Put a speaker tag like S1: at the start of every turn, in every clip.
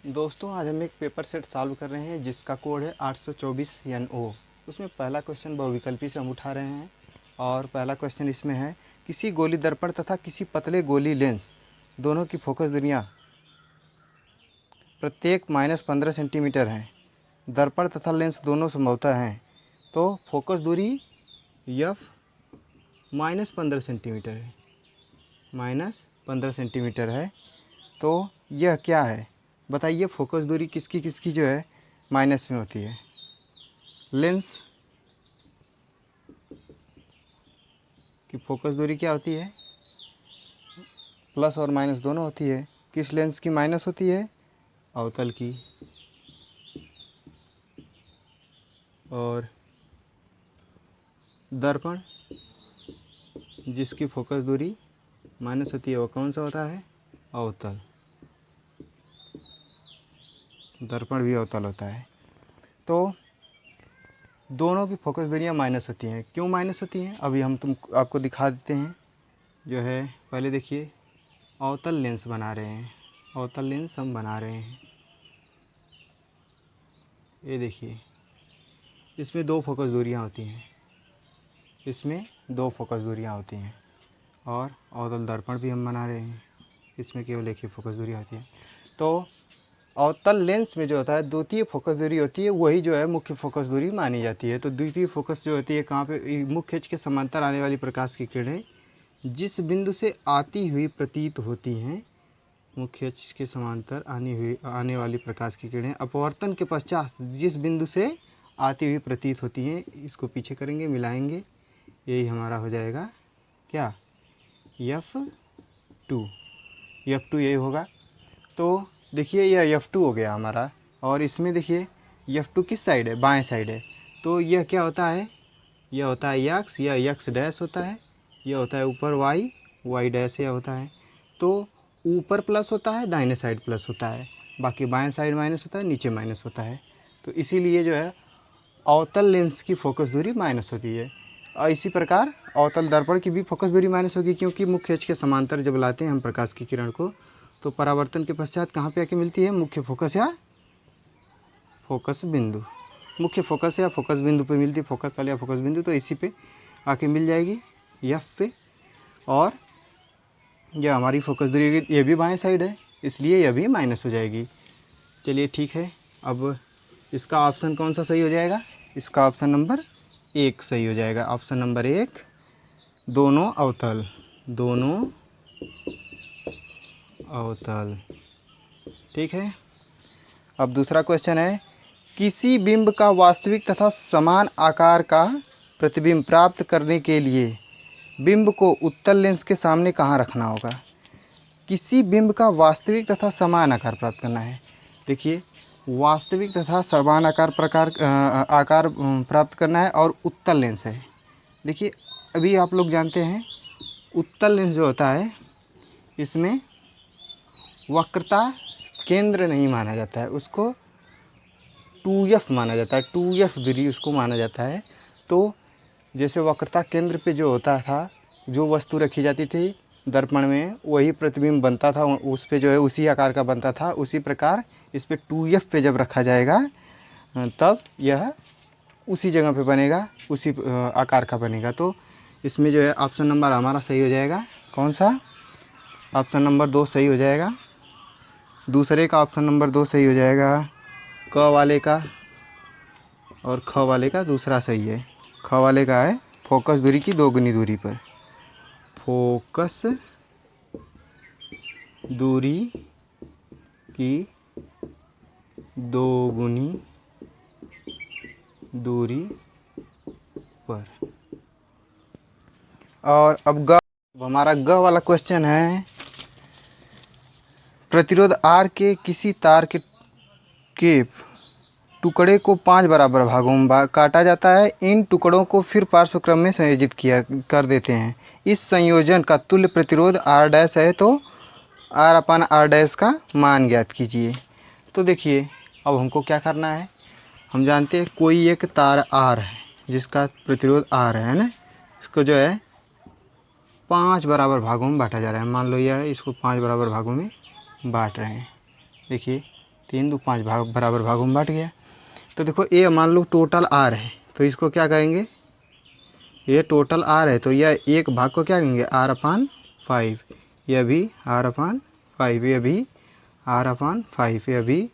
S1: दोस्तों आज हम एक पेपर सेट सॉल्व कर रहे हैं जिसका कोड है 824 NO। उसमें पहला क्वेश्चन बहुविकल्पी से हम उठा रहे हैं और पहला क्वेश्चन इसमें है किसी गोली दर्पण तथा किसी पतले गोली लेंस दोनों की फोकस दूरियां प्रत्येक -15 सेंटीमीटर हैं। दर्पण तथा लेंस दोनों समतल हैं तो फोकस दूरी F -15 सेंटीमीटर है, -15 सेंटीमीटर है। तो यह क्या है बताइए, फोकस दूरी किसकी किसकी जो है माइनस में होती है। लेंस की फोकस दूरी क्या होती है, प्लस और माइनस दोनों होती है। किस लेंस की माइनस होती है, अवतल की। और दर्पण जिसकी फोकस दूरी माइनस होती है वो कौन सा होता है, अवतल। दर्पण भी अवतल होता है। तो दोनों की फोकस दूरियां माइनस होती हैं। क्यों माइनस होती हैं अभी हम आपको दिखा देते हैं। जो है पहले देखिए, अवतल लेंस बना रहे हैं, अवतल लेंस हम बना रहे हैं। ये देखिए, इसमें दो फोकस दूरियां होती हैं, इसमें दो फोकस दूरियां होती हैं। और अवतल दर्पण भी हम बना रहे हैं, इसमें केवल एक ही फोकस दूरी होती है। तो अवतल लेंस में जो होता है द्वितीय फोकस दूरी होती है, वही जो है मुख्य फोकस दूरी मानी जाती है। तो द्वितीय फोकस जो होती है कहाँ पे, मुख्य अक्ष के समांतर आने वाली प्रकाश की किरणें जिस बिंदु से आती हुई प्रतीत होती हैं, मुख्य अक्ष के समांतर आने वाली प्रकाश की किरणें अपवर्तन के पश्चात जिस बिंदु से आती हुई प्रतीत होती हैं, इसको पीछे करेंगे, मिलाएंगे, यही हमारा हो जाएगा क्या, F2। F2 यही होगा। तो देखिए यह F2 हो गया हमारा। और इसमें देखिए F2 किस साइड है, बाएं साइड है। तो यह क्या होता है, यह होता है X, यह X डैश होता है, यह होता है ऊपर Y डैश यह होता है। तो ऊपर प्लस होता है, दाहिने साइड प्लस होता है, बाकी बाएं साइड माइनस होता है, नीचे माइनस होता है। तो इसीलिए जो है अवतल लेंस की फोकस दूरी माइनस होती है। और इसी प्रकार अवतल दर्पण की भी फोकस दूरी माइनस होगी, क्योंकि मुख्य अक्ष के समांतर जब लाते हैं हम प्रकाश की किरण को तो परावर्तन के पश्चात कहाँ पे आके मिलती है, मुख्य फोकस या फोकस बिंदु, मुख्य फोकस या फोकस बिंदु पे मिलती है, फोकस तल या फोकस बिंदु। तो इसी पे आके मिल जाएगी F पे। और यह हमारी फोकस दूरी, ये भी बाएं साइड है, इसलिए यह भी माइनस हो जाएगी। चलिए ठीक है, अब इसका ऑप्शन कौन सा सही हो जाएगा, इसका ऑप्शन नंबर 1 सही हो जाएगा। ऑप्शन नंबर 1, दोनों अवतल, दोनों अवतल। ठीक है। अब दूसरा क्वेश्चन है, किसी बिंब का वास्तविक तथा समान आकार का प्रतिबिंब प्राप्त करने के लिए बिंब को उत्तल लेंस के सामने कहाँ रखना होगा। किसी बिंब का वास्तविक तथा समान आकार प्राप्त करना है। देखिए, वास्तविक तथा समान आकार प्राप्त करना है और उत्तल लेंस है। देखिए, अभी आप लोग जानते हैं उत्तल लेंस जो होता है इसमें वक्रता केंद्र नहीं माना जाता है, उसको 2F माना जाता है, 2F दूरी उसको माना जाता है। तो जैसे वक्रता केंद्र पे जो होता था, जो वस्तु रखी जाती थी दर्पण में वही प्रतिबिंब बनता था, उस पे जो है उसी आकार का बनता था। उसी प्रकार इस पे 2F पे जब रखा जाएगा तब यह उसी जगह पे बनेगा, उसी आकार का बनेगा। तो इसमें जो है ऑप्शन नंबर हमारा सही हो जाएगा, कौन सा, ऑप्शन नंबर 2 सही हो जाएगा। दूसरे का ऑप्शन नंबर 2 सही हो जाएगा, क वाले का और ख वाले का दूसरा सही है। ख वाले का है फोकस दूरी की दोगुनी दूरी पर, फोकस दूरी की दोगुनी दूरी पर। और अब हमारा ग वाला क्वेश्चन है, प्रतिरोध R के किसी तार के टुकड़े को 5 बराबर भागों में काटा जाता है। इन टुकड़ों को फिर पार्श्वक्रम में संयोजित कर देते हैं। इस संयोजन का तुल्य प्रतिरोध R डैश है, तो R/R डैश का मान ज्ञात कीजिए। तो देखिए, अब हमको क्या करना है, हम जानते हैं कोई एक तार R है जिसका प्रतिरोध R है ना, इसको जो है 5 बराबर भागों में बांटा जा रहा है। मान लो यह है, इसको 5 बराबर भागों में बांट रहे हैं। देखिए 3 2 5 भाग बराबर भागों में बांट गया। तो देखो ये मान लो टोटल आर है, तो इसको क्या करेंगे, ये टोटल आर है तो यह एक भाग को क्या करेंगे r/5, यह भी r/5, यह भी r/5, यह भी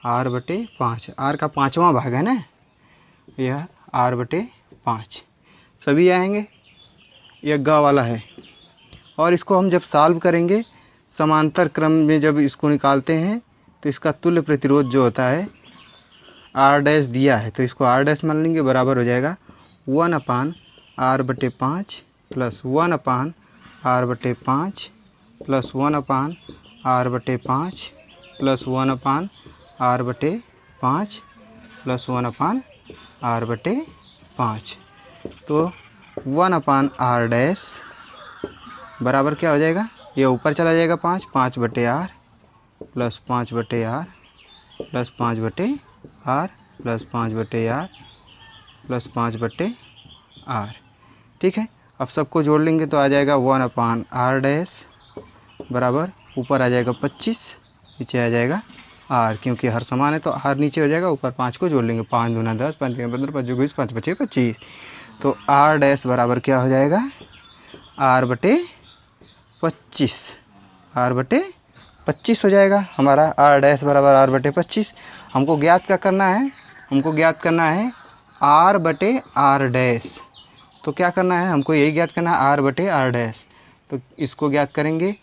S1: r/5, r का 5वां भाग है ना, यह r/5 सभी आएंगे। यह ग वाला है और इसको हम जब सॉल्व करेंगे समांतर क्रम में जब इसको निकालते हैं तो इसका तुल्य प्रतिरोध जो होता है r' दिया है तो इसको r' मान लेंगे, बराबर हो जाएगा 1/r/5 plus 1/r/5 plus 1/r/5 plus 1/r/5 plus 1/r/5। तो 1/r' बराबर क्या हो जाएगा, ये ऊपर चला जाएगा 5/r plus 5/r plus 5/r plus 5/r plus 5/r। ठीक है, अब सबको जोड़ लेंगे तो आ जाएगा 1/r' बराबर ऊपर आ जाएगा 25, नीचे आ जाएगा r, क्योंकि हर समान है तो r नीचे हो जाएगा, ऊपर 5 को जोड़ लेंगे, 5 दूना 10, 5 3 15, 5 20, 5 5 25। तो r' बराबर क्या हो जाएगा r/25, r/25 हो जाएगा हमारा r' बराबर r/25। हमको ज्ञात क्या करना है, हमको ज्ञात करना है r/r'। तो क्या करना है, हमको यही ज्ञात करना है r/r'। तो इसको ज्ञात करेंगे,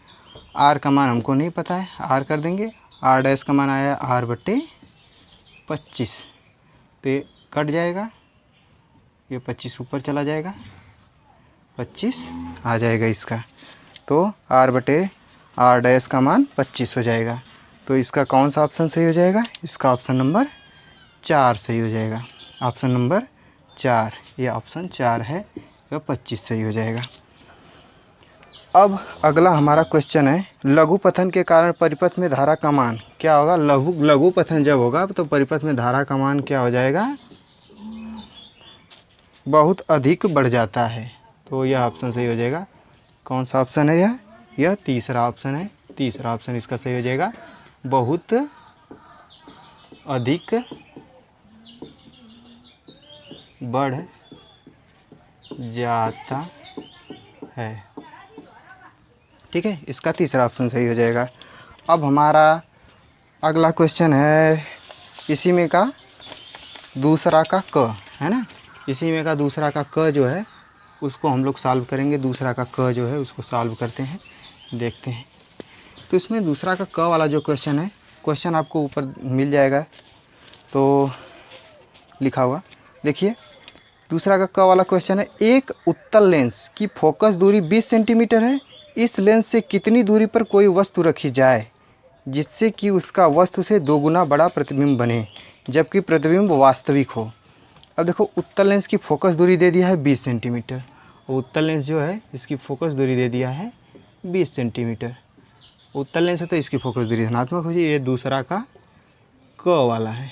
S1: r का मान हमको नहीं पता है, r कर देंगे, r' का मान आया r/25, तो ये कट जाएगा, ये 25 ऊपर चला जाएगा, 25 आ जाएगा इसका। तो r/r' का मान 25 हो जाएगा। तो इसका कौन सा ऑप्शन सही हो जाएगा, इसका ऑप्शन नंबर 4 सही हो जाएगा। ऑप्शन नंबर 4, ये ऑप्शन 4 है, यह 25 सही हो जाएगा। अब अगला हमारा क्वेश्चन है, लघु पथन के कारण परिपथ में धारा का मान क्या होगा। लघु पथन जब होगा तो परिपथ में धारा का मान क्या हो जाएगा, बहुत अधिक बढ़ जाता है। तो यह ऑप्शन सही हो जाएगा। कौन सा ऑप्शन है यह तीसरा ऑप्शन है। तीसरा ऑप्शन इसका सही हो जाएगा, बहुत अधिक बढ़ जाता है। ठीक है, इसका तीसरा ऑप्शन सही हो जाएगा। अब हमारा अगला क्वेश्चन है, इसी में का दूसरा का क है ना, इसी में का दूसरा का क जो है उसको हम लोग सॉल्व करेंगे। दूसरा का क जो है उसको सॉल्व करते हैं, देखते हैं। तो इसमें दूसरा का क वाला जो क्वेश्चन है, क्वेश्चन आपको ऊपर मिल जाएगा तो लिखा हुआ, देखिए दूसरा का क वाला क्वेश्चन है, एक उत्तल लेंस की फोकस दूरी 20 सेंटीमीटर है, इस लेंस से कितनी दूरी पर कोई वस्तु रखी जाए जिससे कि उसका वस्तु से 2 गुना बड़ा प्रतिबिंब बने जबकि प्रतिबिंब वास्तविक हो। अब देखो उत्तल लेंस की फोकस दूरी दे दिया है 20 सेंटीमीटर, और उत्तल लेंस जो है इसकी फोकस दूरी दे दिया है 20 सेंटीमीटर। उत्तल लेंस है तो इसकी फोकस दूरी धनात्मक हो जाए, ये दूसरा का क वाला है,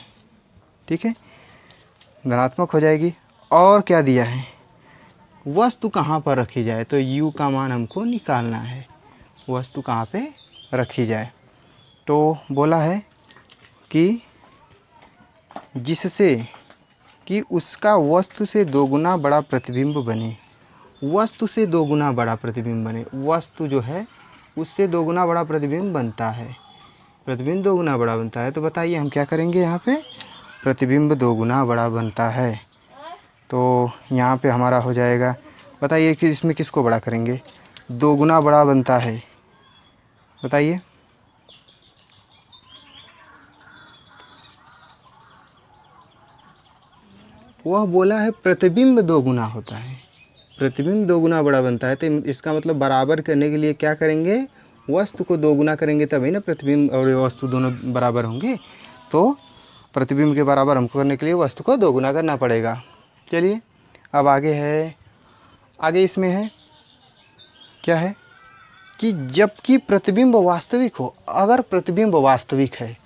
S1: ठीक है, धनात्मक हो जाएगी। और क्या दिया है, वस्तु कहाँ पर रखी जाए, तो u का मान हमको निकालना है, वस्तु कहाँ पे रखी जाए। तो बोला है कि जिससे कि उसका वस्तु से 2 गुना बड़ा प्रतिबिंब बने, वस्तु से 2 गुना बड़ा प्रतिबिंब बने, वस्तु जो है उससे 2 गुना बड़ा प्रतिबिंब बनता है, प्रतिबिंब 2 गुना बड़ा बनता है। तो बताइए हम क्या करेंगे, यहाँ पे प्रतिबिंब 2 गुना बड़ा बनता है, तो यहाँ पे हमारा हो जाएगा, बताइए कि इसमें किसको बड़ा करेंगे, 2 गुना बड़ा बनता है, बताइए। वह बोला है प्रतिबिंब 2 गुना होता है, प्रतिबिंब 2 गुना बड़ा बनता है। तो इसका मतलब बराबर करने के लिए क्या करेंगे, वस्तु को 2 गुना करेंगे तभी ना प्रतिबिंब और वस्तु दोनों बराबर होंगे। तो प्रतिबिंब के बराबर हमको करने के लिए वस्तु को 2 गुना करना पड़ेगा। चलिए अब आगे है, आगे इसमें है क्या है कि जबकि प्रतिबिंब वास्तविक हो, अगर प्रतिबिंब वास्तविक है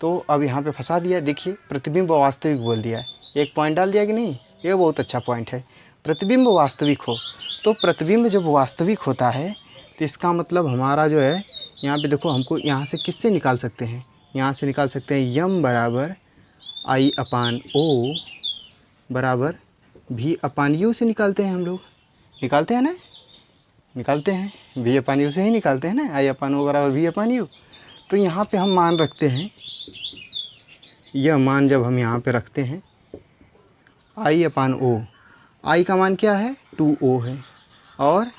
S1: तो अब यहाँ पे फंसा दिया। देखिए प्रतिबिंब वास्तविक बोल दिया, एक पॉइंट डाल दिया कि नहीं, ये बहुत अच्छा पॉइंट है। प्रतिबिंब वास्तविक हो, तो प्रतिबिंब जब वास्तविक होता है तो इसका मतलब हमारा जो है, यहाँ पे देखो हमको यहाँ से किससे निकाल सकते हैं, यहाँ से निकाल सकते हैं यम बराबर आई अपान ओ बराबर भी अपान यू से निकालते हैं हम लोग, निकालते हैं ना, निकालते हैं वी अपान यू से ही निकालते हैं ना, आई अपान ओ बराबर वी अपान यू। तो यहाँ पे हम मान रखते हैं, यह मान जब हम यहाँ पे रखते हैं आई अपान ओ, आई का मान क्या है 2O है और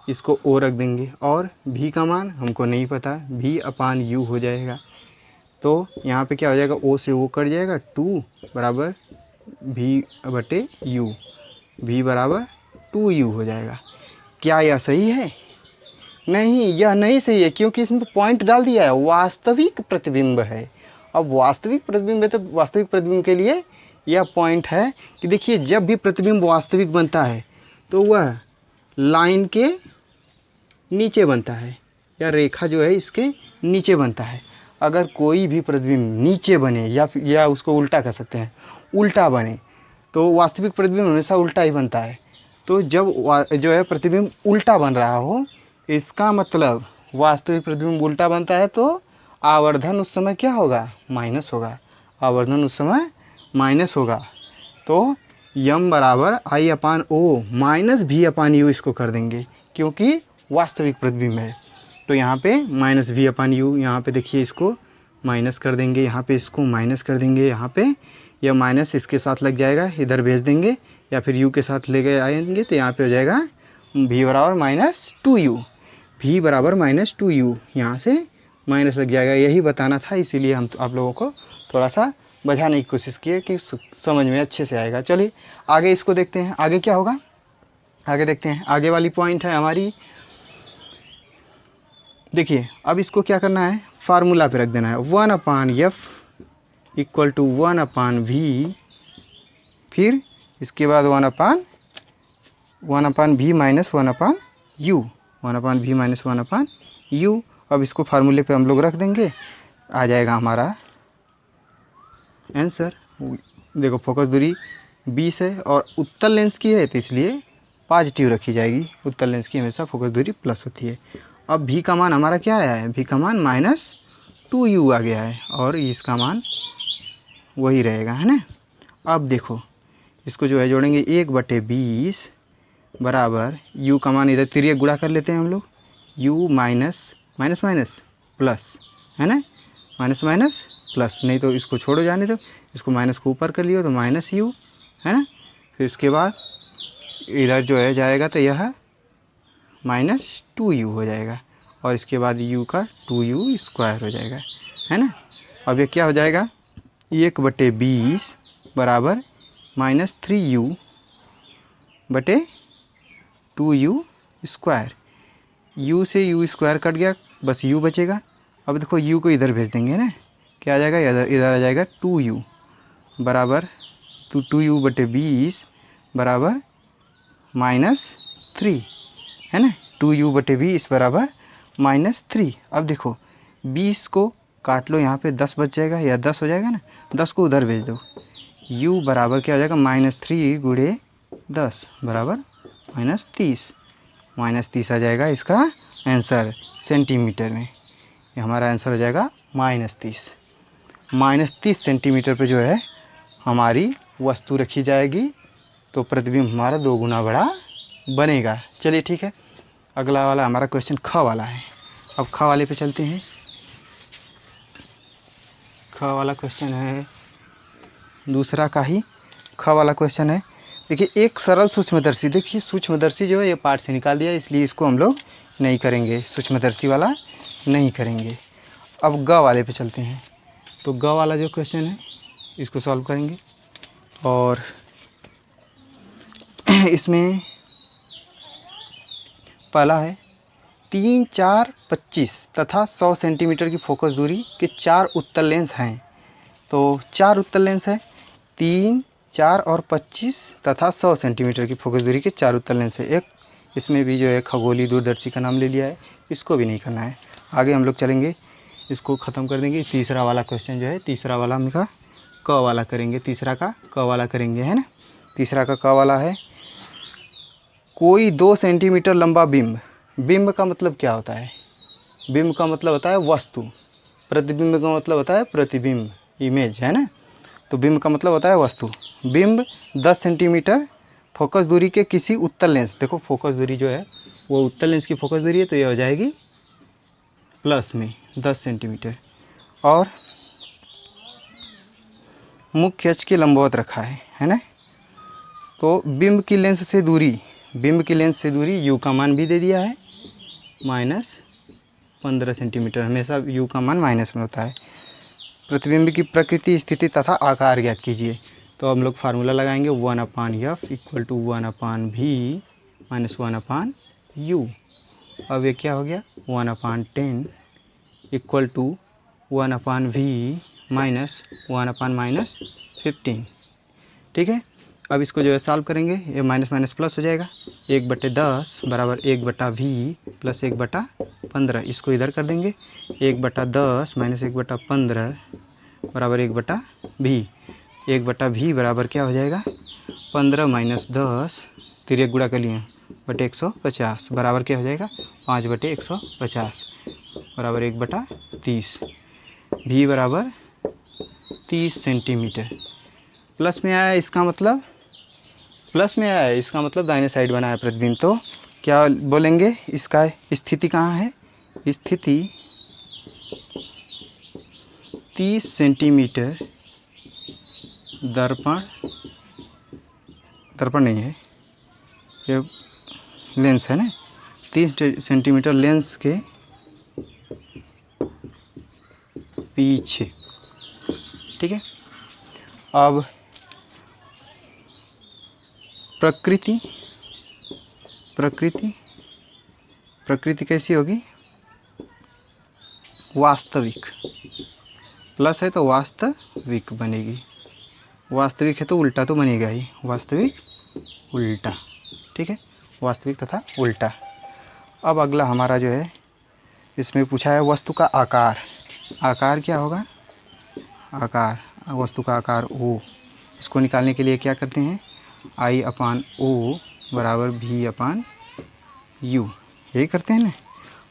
S1: इसको ओ रख देंगे, और भी का मान हमको नहीं पता, भी अपान यू हो जाएगा। तो यहाँ पे क्या हो जाएगा, ओ से ओ कट जाएगा, 2 बराबर भी बटे यू, भी बराबर 2U हो जाएगा। क्या यह सही है? नहीं, यह नहीं सही है, क्योंकि इसमें पॉइंट डाल दिया है, वास्तविक प्रतिबिंब है। अब वास्तविक प्रतिबिंब है तो वास्तविक प्रतिबिंब के लिए यह पॉइंट है कि देखिए जब भी प्रतिबिंब वास्तविक बनता है तो वह लाइन के नीचे बनता है, या रेखा जो है इसके नीचे बनता है। अगर कोई भी प्रतिबिंब नीचे बने या उसको उल्टा कर सकते हैं, उल्टा बने, तो वास्तविक प्रतिबिंब हमेशा उल्टा ही बनता है। तो जब जो है प्रतिबिंब उल्टा बन रहा हो, इसका मतलब वास्तविक प्रतिबिंब उल्टा बनता है तो आवर्धन उस समय क्या होगा, माइनस होगा, आवर्धन उस समय माइनस होगा। तो यम बराबर आई अपान ओ माइनस भी अपान यू इसको कर देंगे, क्योंकि वास्तविक प्रतिबिंब है। तो यहाँ पे माइनस वी अपान यू, यहाँ पे देखिए इसको माइनस कर देंगे, यहाँ पे इसको माइनस कर देंगे, यहाँ पे यह माइनस इसके साथ लग जाएगा, इधर भेज देंगे, या फिर यू के साथ ले गए आएंगे तो यहाँ पे हो जाएगा भी बराबर माइनस 2U, भी बराबर माइनस 2U, यहाँ से माइनस लग जाएगा। यही बताना था, इसीलिए हम आप लोगों को थोड़ा सा समझाने की कोशिश किए कि समझ में अच्छे से आएगा। चलिए आगे इसको देखते हैं, आगे क्या होगा, आगे देखते हैं। आगे वाली पॉइंट है हमारी, देखिए अब इसको क्या करना है, फार्मूला पे रख देना है, 1/f इक्वल टू 1/v, फिर इसके बाद 1/v minus 1/u, 1/v minus 1/u। अब इसको फार्मूले पे हम लोग रख देंगे, आ जाएगा हमारा आंसर। देखो फोकस दूरी 20 है और उत्तल लेंस की है तो इसलिए पॉजिटिव रखी जाएगी, उत्तल लेंस की हमेशा फोकस दूरी प्लस होती है। अब भी का मान हमारा क्या आया है, भी का मान माइनस 2U आ गया है और इसका मान वही रहेगा, है ना। अब देखो इसको जो है जोड़ेंगे 1/20 बराबर u का मान इधर तिर्यक गुणा कर लेते हैं हम लोग, u minus minus minus plus, है ना, माइनस माइनस प्लस, नहीं तो इसको छोड़ो जाने दो, इसको माइनस को ऊपर कर लियो तो माइनस u, है ना। फिर इसके बाद इधर जो है जाएगा तो यह माइनस 2U हो जाएगा और इसके बाद u का 2U स्क्वायर हो जाएगा, है ना। अब ये क्या हो जाएगा, 1/20 बराबर माइनस 3U बटे 2U स्क्वायर, u से u स्क्वायर कट गया, बस u बचेगा। अब देखो u को इधर भेज देंगे ना, क्या आ जाएगा, इधर आ जाएगा 2U बराबर 2U/20 बराबर माइनस 3, है ना, 2U/20 बराबर माइनस 3। अब देखो 20 को काट लो, यहाँ पे 10 बच जाएगा या 10 हो जाएगा ना, 10 को उधर भेज दो, u बराबर क्या हो जाएगा, -3 गुणे 10 बराबर -30, -30 आ जाएगा इसका आंसर सेंटीमीटर में। ये हमारा आंसर हो जाएगा -30 सेंटीमीटर पे जो है हमारी वस्तु रखी जाएगी, तो प्रतिबिंब हमारा 2 गुना बड़ा बनेगा। चलिए ठीक है, अगला वाला हमारा क्वेश्चन ख वाला है। अब ख वाले पे चलते हैं। ख वाला क्वेश्चन है दूसरा का ही, ख वाला क्वेश्चन है। देखिए एक सरल सूक्ष्मदर्शी, देखिए सूक्ष्मदर्शी जो है ये पार्ट से निकाल दिया, इसलिए इसको हम लोग नहीं करेंगे, सूक्ष्मदर्शी वाला नहीं करेंगे। अब ग वाले पे चलते हैं। तो ग वाला जो क्वेश्चन है इसको सॉल्व करेंगे, और इसमें पहला है 3, 4, 25 तथा 100 सेंटीमीटर की फोकस दूरी के 4 उत्तल लेंस हैं। तो 4 उत्तल लेंस है, 3, 4 और 25 तथा 100 सेंटीमीटर की फोकस दूरी के 4 उत्तल लेंस है। एक इसमें भी जो है खगोलीय दूरदर्शी का नाम ले लिया है, इसको भी नहीं करना है। आगे हम लोग चलेंगे, इसको ख़त्म कर देंगे। तीसरा वाला क्वेश्चन जो है, तीसरा वाला हम का क वाला करेंगे, तीसरा का क वाला करेंगे, है ना। तीसरा का क वाला है, कोई 2 सेंटीमीटर लंबा बिंब, बिंब का मतलब क्या होता है, बिंब का मतलब होता है वस्तु, प्रतिबिंब का मतलब होता है प्रतिबिंब, इमेज, है ना। तो बिंब का मतलब होता है वस्तु। बिंब 10 सेंटीमीटर फोकस दूरी के किसी उत्तल लेंस, देखो फोकस दूरी जो है वो उत्तल लेंस की फोकस दूरी है, तो ये हो जाएगी प्लस में 10 सेंटीमीटर, और मुख्य अक्ष के लंबवत रखा है ना। तो बिंब की लेंस से दूरी, बिंब की लेंस से दूरी u का मान भी दे दिया है -15 सेंटीमीटर, हमेशा u का मान माइनस में होता है। प्रतिबिंब की प्रकृति, स्थिति तथा आकार ज्ञात कीजिए। तो हम लोग फार्मूला लगाएंगे 1/f equal to 1/v minus 1/u। अब ये क्या हो गया 1/10 इक्वल टू 1/v माइनस 1/-15। ठीक है। अब इसको जो है सॉल्व करेंगे, ये माइनस माइनस प्लस हो जाएगा, 1/10 बराबर 1/v प्लस 1/15। इसको इधर कर देंगे, 1/10 माइनस 1/15 बराबर 1/v। 1/v बराबर क्या हो जाएगा 15 माइनस 10 तिरक गुणा कर लिए बटे 150 बराबर क्या हो जाएगा 5/150 बराबर 1/30। v बराबर 30 सेंटीमीटर। प्लस में आया, इसका मतलब प्लस में आया है, इसका मतलब दाहिने साइड बना है प्रतिबिंब। तो क्या बोलेंगे, इसका स्थिति कहाँ है, स्थिति 30 सेंटीमीटर दर्पण, दर्पण नहीं है ये लेंस है ना, 30 सेंटीमीटर लेंस के पीछे। ठीक है। अब प्रकृति, प्रकृति प्रकृति कैसी होगी, वास्तविक, प्लस है तो वास्तविक बनेगी, वास्तविक है तो उल्टा तो बनेगा ही, वास्तविक उल्टा। ठीक है, वास्तविक तथा उल्टा। अब अगला हमारा जो है, इसमें पूछा है वस्तु का आकार। आकार क्या होगा, आकार, वस्तु का आकार O। इसको निकालने के लिए क्या करते हैं, I/O बराबर V/U, यही करते हैं ना,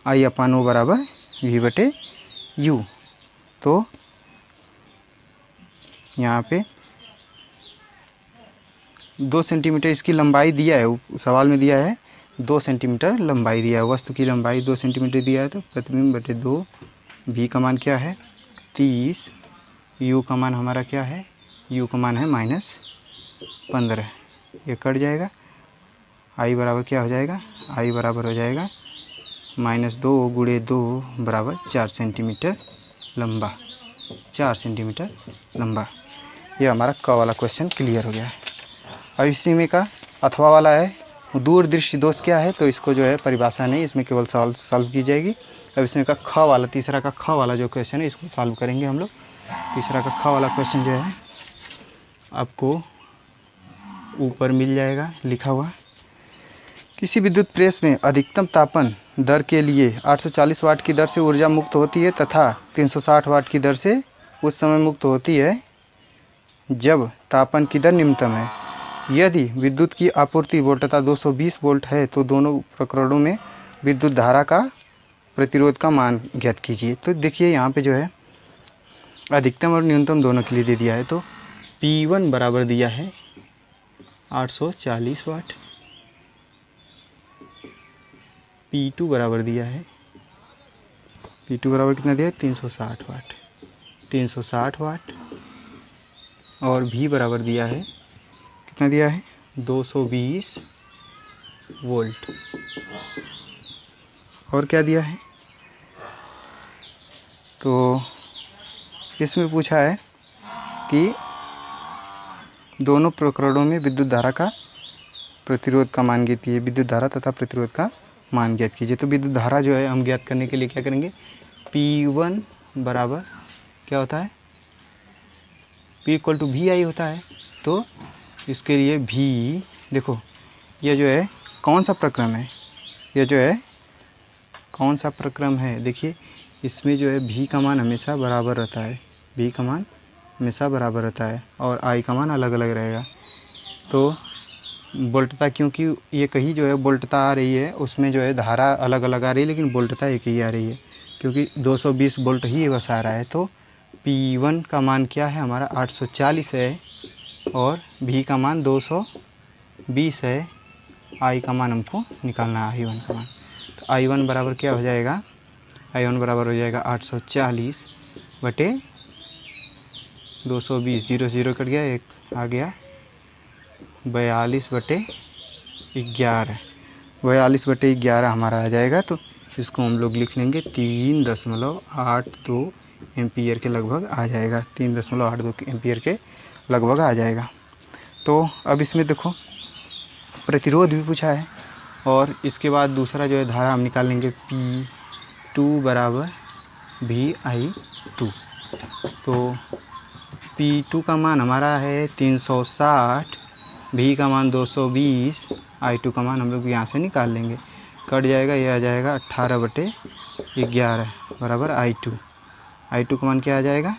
S1: I/O बराबर V/U। तो यहाँ पे 2 सेंटीमीटर इसकी लंबाई दिया है, सवाल में दिया है 2 सेंटीमीटर लंबाई दिया है, वस्तु की लंबाई 2 सेंटीमीटर दिया है, तो प्रतिबिंब बटे 2, V का मान क्या है 30, U का मान हमारा क्या है, U का मान है -15, ये कट जाएगा, I बराबर क्या हो जाएगा, I बराबर हो जाएगा -2 गुणे 2 बराबर 4 सेंटीमीटर लंबा, 4 सेंटीमीटर लंबा। ये हमारा क वाला क्वेश्चन क्लियर हो गया है। अब इसी में का अथवा वाला है, दूरदृष्टि दोष क्या है, तो इसको जो है परिभाषा नहीं, इसमें केवल सॉल्व की जाएगी। अब इसमें का ख वाला, तीसरा का ख वाला जो क्वेश्चन है, इसको सॉल्व करेंगे हम लोग। तीसरा का ख वाला क्वेश्चन जो है आपको ऊपर मिल जाएगा लिखा हुआ। किसी विद्युत प्रेस में अधिकतम तापन दर के लिए 840 वाट की दर से ऊर्जा मुक्त होती है तथा 360 वाट की दर से उस समय मुक्त होती है जब तापन की दर निम्नतम है। यदि विद्युत की आपूर्ति वोल्टता 220 वोल्ट है तो दोनों प्रकरणों में विद्युत धारा का प्रतिरोध का मान ज्ञात कीजिए। तो देखिए यहाँ पे जो है अधिकतम और न्यूनतम दोनों के लिए दे दिया है। तो P1 बराबर दिया है 840 वाट, P2 बराबर दिया है, P2 बराबर कितना दिया है 360 वाट, 360 वाट, और V बराबर दिया है कितना दिया है 220 वोल्ट। और क्या दिया है, तो इसमें पूछा है कि दोनों प्रकरणों में विद्युत धारा का प्रतिरोध का मान ज्ञात कीजिए, विद्युत धारा तथा प्रतिरोध का मान ज्ञात कीजिए। तो विद्युत धारा जो है हम ज्ञात करने के लिए क्या करेंगे, P1 बराबर क्या होता है, P = VI होता है। तो इसके लिए V, देखो ये जो है कौन सा प्रक्रम है, ये जो है कौन सा प्रक्रम है, देखिए इसमें जो है V का मान हमेशा बराबर रहता है, V का मान हमेशा बराबर रहता है और I का मान अलग अलग रहेगा। तो वोल्टता, क्योंकि ये कहीं जो है वोल्टता आ रही है, उसमें जो है धारा अलग अलग आ रही है लेकिन वोल्टता एक ही आ रही है, क्योंकि 220 वोल्ट ही बस आ रहा है। तो P1 का मान क्या है हमारा 840 है और V का मान 220 है। I का मान हमको निकालना है, I1 का मान। तो I1 बराबर क्या हो जाएगा, I1 बराबर हो जाएगा 840 बटे 220, 0 0 कट गया, एक आ गया 42 बटे 11, 42 बटे 11 हमारा आ जाएगा। तो इसको हम लोग लिख लेंगे 3.82 एम्पियर के लगभग आ जाएगा, 3.82 एम्पियर के लगभग आ जाएगा। तो अब इसमें देखो प्रतिरोध भी पूछा है और इसके बाद दूसरा जो है धारा हम निकाल लेंगे P2 बराबर VI2। तो P2 का मान हमारा है 360, V का मान 220, I2 का मान हम लोग यहाँ से निकाल लेंगे, कट जाएगा, ये आ जाएगा 18 बटे 11 बराबर I2। I2 का मान क्या आ जाएगा,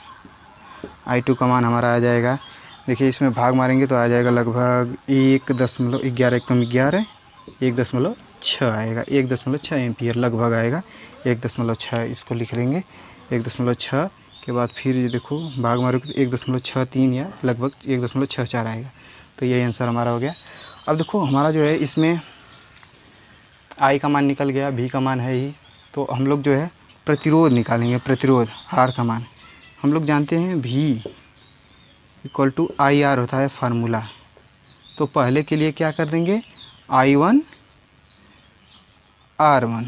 S1: I2 का मान हमारा आ जाएगा, देखिए इसमें भाग मारेंगे तो आ जाएगा लगभग 1.11 कम 11 1.6 आएगा, 1.6 एम्पियर लगभग आएगा, 1.6 इसको लिख लेंगे। 1.6 के बाद फिर ये देखो भाग मारोगे तो 1.63 या लगभग 1.64 आएगा। तो ये आंसर हमारा हो गया। अब देखो हमारा जो है इसमें I का मान निकल गया, V का मान है ही, तो हम लोग जो है प्रतिरोध निकालेंगे। प्रतिरोध R का मान हम लोग जानते हैं V इक्वल टू IR होता है फार्मूला। तो पहले के लिए क्या कर देंगे, I1 R1,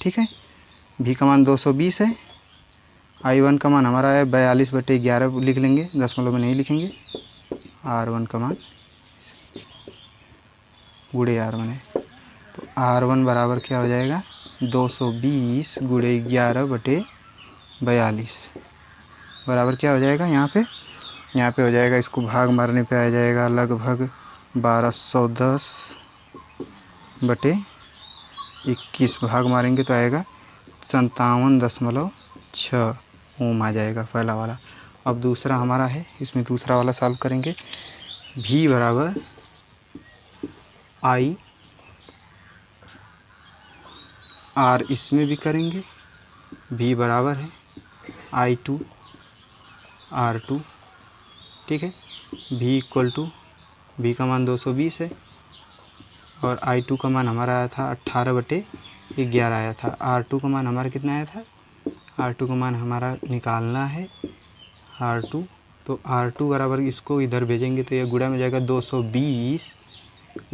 S1: ठीक है। V का मान 220 है, I1 का मान हमारा है 42 बटे 11 लिख लेंगे, दशमलव में नहीं लिखेंगे। R1 का मान गुणे R1 है, तो R1 बराबर क्या हो जाएगा 220 गुणे 11 बटे 42 बराबर क्या हो जाएगा, यहाँ पे हो जाएगा, इसको भाग मारने पे आ जाएगा लगभग 1210 बटे 21, भाग मारेंगे तो आएगा 57.6 ओम आ जाएगा पहला वाला। अब दूसरा हमारा है, इसमें दूसरा वाला सॉल्व करेंगे। V बराबर I R इसमें भी करेंगे, V बराबर है I2 R2, ठीक है। V इक्वल टू V का मान 220 है और I2 का मान हमारा आया था 18 बटे 11 आया था। R2 का मान हमारा कितना आया था, R2 का मान हमारा निकालना है R2, तो R2 बराबर इसको इधर भेजेंगे तो ये गुणा में जाएगा 220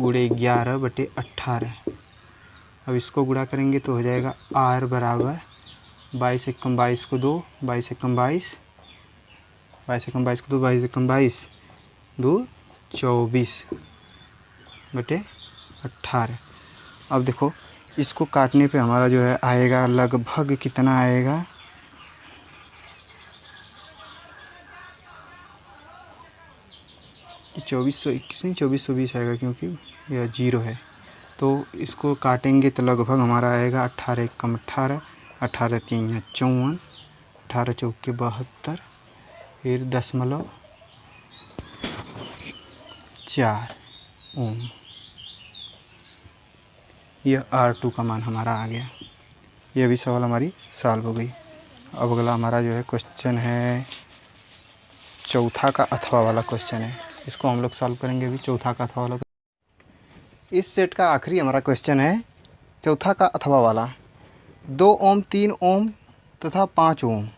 S1: गुणे 11 बटे 18। अब इसको गुणा करेंगे तो हो जाएगा R बराबर 22 एकम 22 को 2, 22 एकम 22, 22 एकम 22 को 2, 22 एकम 22, 2 24 बटे 18। अब देखो इसको काटने पे हमारा जो है आएगा लगभग कितना आएगा, कि 2421 नहीं 2420 आएगा, क्योंकि यह 0 है। तो इसको काटेंगे तो लगभग हमारा आएगा 18 एकम 18, 18 3 54, 18 चौके 72, फिर 0.4 ओम। यह R2 का मान हमारा आ गया। यह भी सवाल हमारी सॉल्व हो गई। अब अगला हमारा जो है क्वेश्चन है चौथा का अथवा वाला क्वेश्चन है, इसको हम लोग सॉल्व करेंगे अभी। चौथा का अथवा वाला इस सेट का आखिरी हमारा क्वेश्चन है चौथा का अथवा वाला। 2 ओम 3 ओम तथा 5 ओम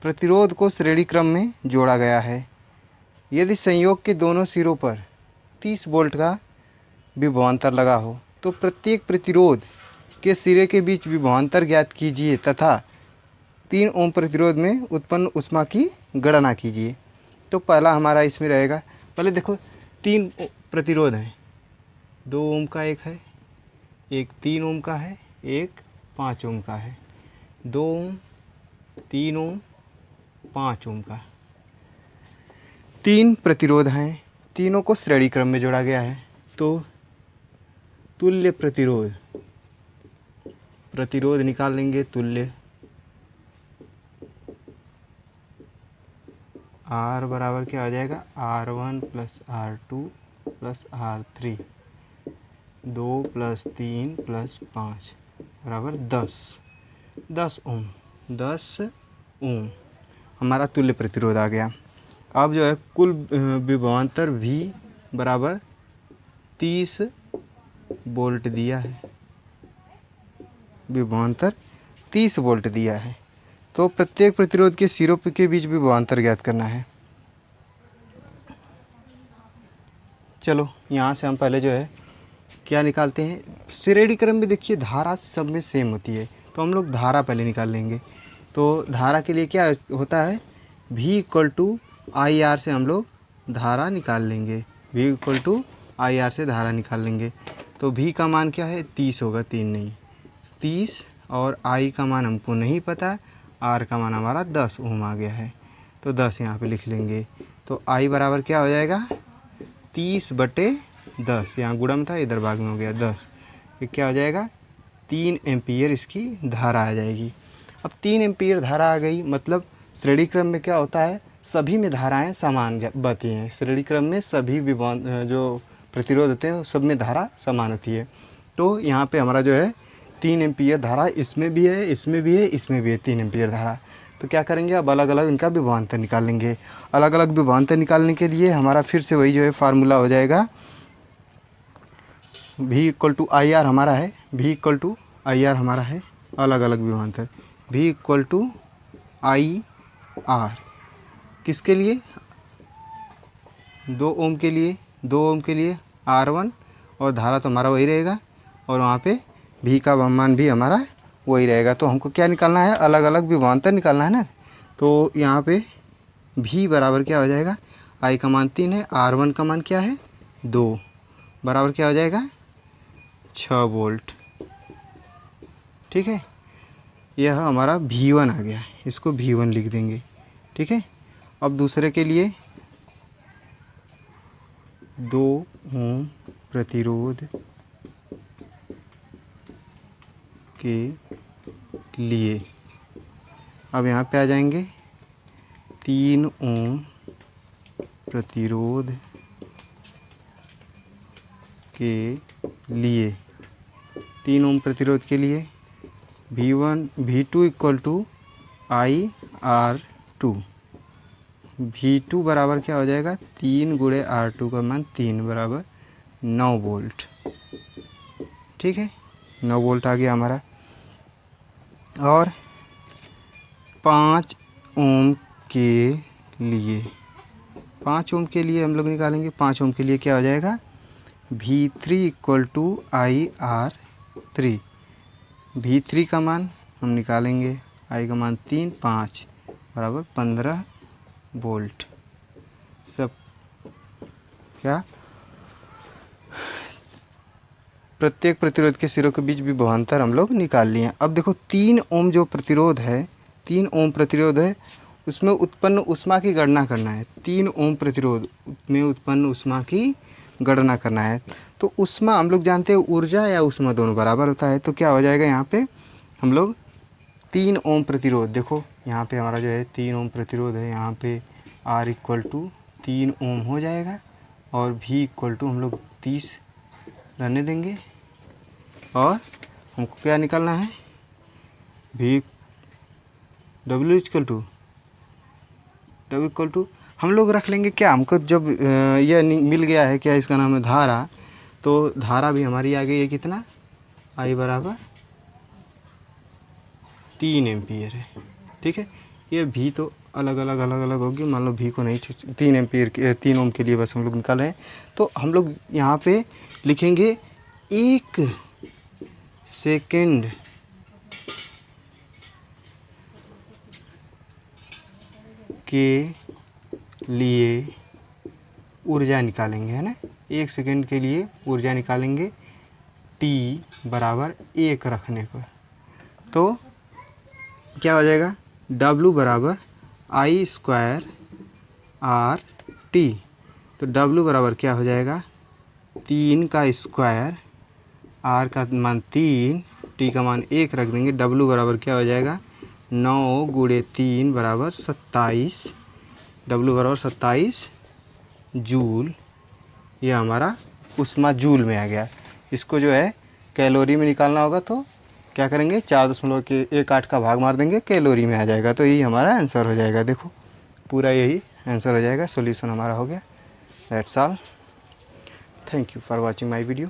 S1: प्रतिरोध को श्रेणी क्रम में जोड़ा गया है। यदि संयोग के दोनों सिरों पर 30 वोल्ट का विभवांतर लगा हो तो प्रत्येक प्रतिरोध के सिरे के बीच विभवांतर ज्ञात कीजिए तथा 3 ओम प्रतिरोध में उत्पन्न ऊष्मा की गणना कीजिए। तो पहला हमारा इसमें रहेगा, पहले देखो 3 प्रतिरोध हैं, 2 ओम का एक है, एक 3 ओम का है, एक 5 ओम का है। 2 ओम 3 ओम 5 ओम का 3 प्रतिरोध हैं, तीनों को श्रेणी क्रम में जोड़ा गया है। तो तुल्य प्रतिरोध निकाल लेंगे, तुल्य R बराबर क्या हो जाएगा R1 plus R2 plus R3, 2 plus 3 plus 5 बराबर 10 ओम, 10 ओम हमारा तुल्य प्रतिरोध आ गया। अब जो है कुल विभवांतर V बराबर 30 वोल्ट दिया है, विभवांतर 30 वोल्ट दिया है। तो प्रत्येक प्रतिरोध के सिरों के बीच विभवांतर ज्ञात करना है। चलो यहाँ से हम पहले जो है क्या निकालते हैं, श्रेणी क्रम में देखिए धारा सब में सेम होती है, तो हम लोग धारा पहले निकाल लेंगे। तो धारा के लिए क्या होता है, V equal to I R से हम लोग धारा निकाल लेंगे, V equal to I R से धारा निकाल लेंगे। तो V का मान क्या है, 30 होगा, 3 नहीं 30, और I का मान हमको नहीं पता, R का मान हमारा 10 ओम आ गया है, तो 10 यहाँ पे लिख लेंगे। तो I बराबर क्या हो जाएगा, 30/10, यहाँ गुणा में था इधर भाग में हो गया 10, फिर क्या हो जाएगा 3 एम्पीयर इसकी धारा आ जाएगी। अब 3 एम्पीयर धारा आ गई, मतलब श्रेणी क्रम में क्या होता है, सभी में धाराएं समान बहती हैं। श्रेणी क्रम में सभी जो प्रतिरोध होते हैं सब में धारा समान होती है। तो यहाँ पे हमारा जो है 3 एम्पीयर धारा इसमें भी है, इसमें भी है, इसमें भी है 3 एम्पीयर धारा। तो क्या करेंगे, अब अलग अलग इनका विभवांतर निकालेंगे। अलग अलग विभवांतर निकालने के लिए हमारा फिर से वही जो है फार्मूला हो जाएगा, V equal to I R हमारा है, V equal to I R हमारा है, अलग अलग विभवांतर V equal to I R किसके लिए, 2 ओम के लिए, 2 ओम के लिए R1, और धारा तो हमारा वही रहेगा, और वहाँ पे V का मान भी हमारा वही रहेगा। तो हमको क्या निकालना है, अलग अलग विभवांतर निकालना है ना। तो यहाँ पे V बराबर क्या हो जाएगा, I का मान 3 है, R1 का मान क्या है 2, बराबर क्या हो जाएगा 6 वोल्ट। ठीक है, यह हमारा V1 आ गया, इसको V1 लिख देंगे। ठीक है, अब दूसरे के लिए 2 ओम प्रतिरोध के लिए अब यहाँ पे आ जाएंगे 3 ओम प्रतिरोध के लिए, 3 ओम प्रतिरोध के लिए V2 equal to I R two, V2 बराबर क्या हो जाएगा 3 गुणे R2 का मान 3 बराबर 9 वोल्ट। ठीक है, 9 वोल्ट आ गया हमारा। और 5 ओम के लिए, 5 ओम के लिए हम लोग निकालेंगे, 5 ओम के लिए क्या हो जाएगा V3 equal to I are 3, V3 का मान हम निकालेंगे, I का मान 3, 5 बराबर 15 वोल्ट। सब क्या, प्रत्येक प्रतिरोध के सिरों के बीच विभवांतर हम लोग निकाल लिए। अब देखो 3 ओम जो प्रतिरोध है, 3 ओम प्रतिरोध है, उसमें उत्पन्न ऊष्मा की गणना करना है। 3 ओम प्रतिरोध में उत्पन्न ऊष्मा की गणना करना है। तो ऊष्मा हम लोग जानते हैं ऊर्जा या ऊष्मा दोनों बराबर होता है। तो क्या हो जाएगा यहाँ पे हम लोग 3 ओम प्रतिरोध, देखो यहाँ पे हमारा जो है 3 ओम प्रतिरोध है, यहाँ पे R इक्वल टू 3 ओम हो जाएगा, और V इक्वल टू हम लोग 30 रहने देंगे। और हमको क्या निकालना है, W इक्वल टू हम लोग रख लेंगे क्या, हमको जब यह मिल गया है क्या, इसका नाम है धारा, तो धारा भी हमारी आ गई है कितना, I बराबर 3 एम्पीयर है। ठीक है, ये V तो अलग अलग होगी, मान लो V को नहीं, 3 एम्पीयर 3 ओम के लिए बस हम लोग निकाल रहे हैं। तो हम लोग यहाँ पे लिखेंगे 1 सेकेंड के लिए ऊर्जा निकालेंगे, है ना, 1 सेकेंड के लिए ऊर्जा निकालेंगे T बराबर 1 रखने पर। तो क्या हो जाएगा, W बराबर I स्क्वायर R T। तो W बराबर क्या हो जाएगा 3 का स्क्वायर, R का मान 3, T का मान 1 रख देंगे। W बराबर क्या हो जाएगा 9 गुणे 3 बराबर 27, W बराबर 27 जूल। यह हमारा ऊष्मा जूल में आ गया। इसको जो है कैलोरी में निकालना होगा तो क्या करेंगे, 4.18 का भाग मार देंगे, कैलोरी में आ जाएगा। तो यही हमारा आंसर हो जाएगा। देखो पूरा यही आंसर हो जाएगा। सॉल्यूशन हमारा हो गया। That's all. Thank you for watching my video.